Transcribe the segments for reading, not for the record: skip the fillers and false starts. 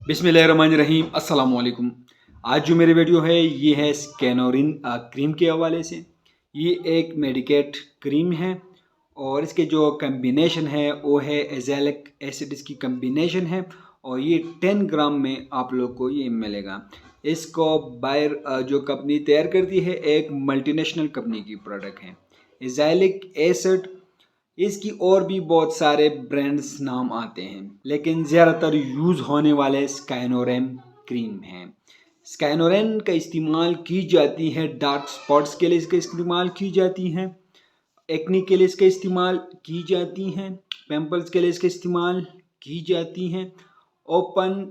बिस्मिल्लाहिर्रहमानिर्रहीम अस्सलाम वालेकुम। आज जो मेरी वीडियो है ये है स्कैनोरिन क्रीम के हवाले से। ये एक मेडिकेट क्रीम है और इसके जो कम्बिनेशन है वो है एजेलिक एसिड, इसकी कम्बिनेशन है और ये 10 ग्राम में आप लोग को ये मिलेगा। इसको बायर जो कंपनी तैयार करती है एक मल्टीनेशनल कंपनी की प्रोडक्ट है एजेलिक एसिड। इसकी और भी बहुत सारे ब्रांड्स नाम आते हैं लेकिन ज़्यादातर यूज़ होने वाले स्काइनोरेम क्रीम है। स्काइनोरेम का इस्तेमाल की जाती है डार्क स्पॉट्स के लिए, इसका इस्तेमाल की जाती है एक्नी के लिए, इसका इस्तेमाल की जाती हैं पिंपल्स के लिए, इसका इस्तेमाल की जाती हैं ओपन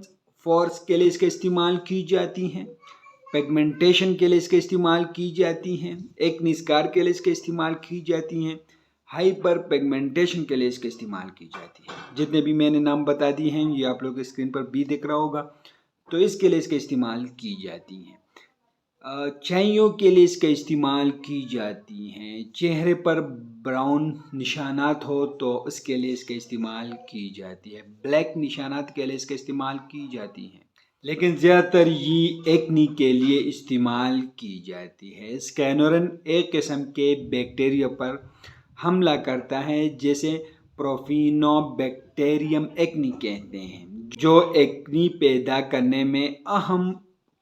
पोर्स के लिए, इसका इस्तेमाल की जाती हैं पिगमेंटेशन के लिए, इसका इस्तेमाल की जाती हैं एक्नी स्कार के लिए, इसका इस्तेमाल की जाती हैं हाइपर पिगमेंटेशन के लिए इसका इस्तेमाल की जाती है। जितने भी मैंने नाम बता दिए हैं ये आप लोग के स्क्रीन पर भी दिख रहा होगा, तो इसके लिए इसका इस्तेमाल की जाती हैं। चाइयों के लिए इसका इस्तेमाल की जाती हैं। चेहरे पर ब्राउन निशानात हो तो उसके लिए इसका इस्तेमाल की जाती है। ब्लैक निशानात के लिए इसका इस्तेमाल की जाती है लेकिन ज़्यादातर ये एक्नी के लिए इस्तेमाल की जाती है। स्कैनोरिन एक किस्म के बैक्टीरिया पर हमला करता है जैसे प्रोफिनोबैक्टीरियम एक्नी कहते हैं, जो एक्नी पैदा करने में अहम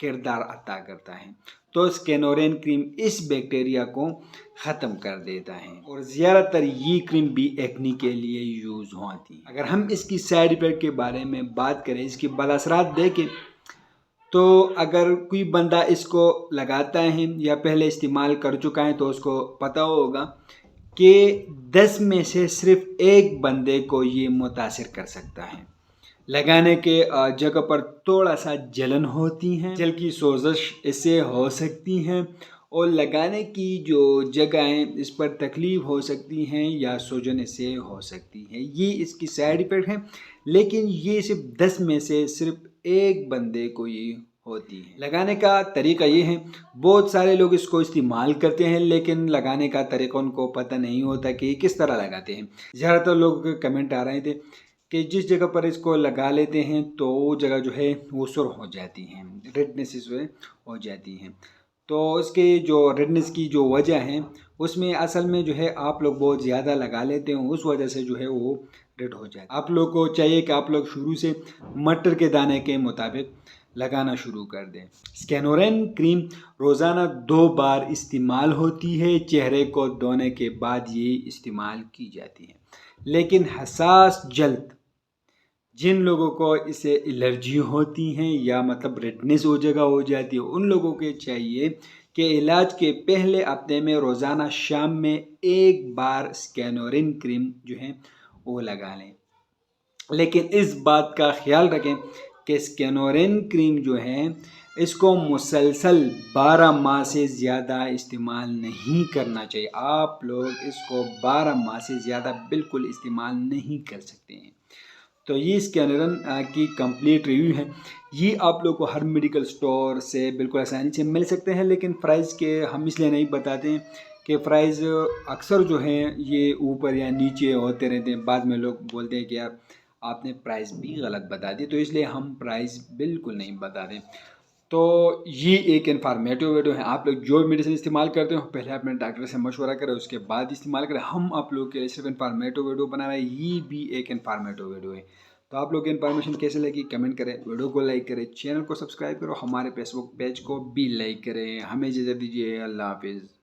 किरदार अदा करता है। तो स्कैनोरिन क्रीम इस बैक्टीरिया को ख़त्म कर देता है और ज़्यादातर ये क्रीम भी एक्नी के लिए यूज़ होती है। अगर हम इसकी साइड इफ़ेक्ट के बारे में बात करें, इसकी बदअसरात देखें, तो अगर कोई बंदा इसको लगाता है या पहले इस्तेमाल कर चुका है तो उसको पता होगा कि 10 में से सिर्फ एक बंदे को ये मुतासिर कर सकता है। लगाने के जगह पर थोड़ा सा जलन होती है, जल की सोजश इससे हो सकती है और लगाने की जो जगहें इस पर तकलीफ हो सकती हैं या सूजन इससे हो सकती है। ये इसकी साइड इफ़ेक्ट है लेकिन ये सिर्फ 10 में से सिर्फ एक बंदे को ये होती है। लगाने का तरीका ये है, बहुत सारे लोग इसको इस्तेमाल करते हैं लेकिन लगाने का तरीका उनको पता नहीं होता कि किस तरह लगाते हैं। ज़्यादातर लोगों के कमेंट आ रहे थे कि जिस जगह पर इसको लगा लेते हैं तो वो जगह जो है वो सुर हो जाती हैं, रेडनेस हो जाती हैं। तो उसके जो रेडनेस की जो वजह है उसमें असल में जो है आप लोग बहुत ज़्यादा लगा लेते हो, उस वजह से जो है वो रेड हो जाए। आप लोग को चाहिए कि आप लोग शुरू से मटर के दाने के मुताबिक लगाना शुरू कर दें। स्कैनोरिन क्रीम रोज़ाना 2 बार इस्तेमाल होती है। चेहरे को धोने के बाद ये इस्तेमाल की जाती है लेकिन हसास जल्द जिन लोगों को इससे एलर्जी होती हैं या मतलब रेडनेस हो जगह हो जाती है, उन लोगों के चाहिए कि इलाज के पहले हफ्ते में रोज़ाना शाम में 1 बार स्कैनोरिन क्रीम जो है वो लगा लें। लेकिन इस बात का ख्याल रखें कि स्कैनोरिन क्रीम जो है इसको मुसलसल 12 माह से ज़्यादा इस्तेमाल नहीं करना चाहिए। आप लोग इसको 12 माह से ज़्यादा बिल्कुल इस्तेमाल नहीं कर सकते हैं। तो ये स्कैनोरिन की कंप्लीट रिव्यू है। ये आप लोग को हर मेडिकल स्टोर से बिल्कुल आसानी से मिल सकते हैं लेकिन प्राइस के हम इसलिए नहीं बताते हैं कि प्राइस अक्सर जो है ये ऊपर या नीचे होते रहते हैं। बाद में लोग बोलते हैं कि यार आपने प्राइस भी गलत बता दी, तो इसलिए हम प्राइस बिल्कुल नहीं बताते। तो ये एक इन्फॉर्मेटिव वीडियो है। आप लोग जो भी मेडिसिन इस्तेमाल करते हो पहले अपने डॉक्टर से मशवरा करें, उसके बाद इस्तेमाल करें। हम आप लोग के लिए सिर्फ इन्फॉर्मेटिव वीडियो बना रहे हैं, ये भी एक इन्फॉर्मेटिव वीडियो है। तो आप लोग की इन्फॉर्मेशन कैसे लगी कमेंट करें, वीडियो को लाइक करें, चैनल को सब्सक्राइब करो, हमारे फेसबुक पेज को भी लाइक करें। हमें इजाज़त दीजिए, अल्लाह हाफिज़।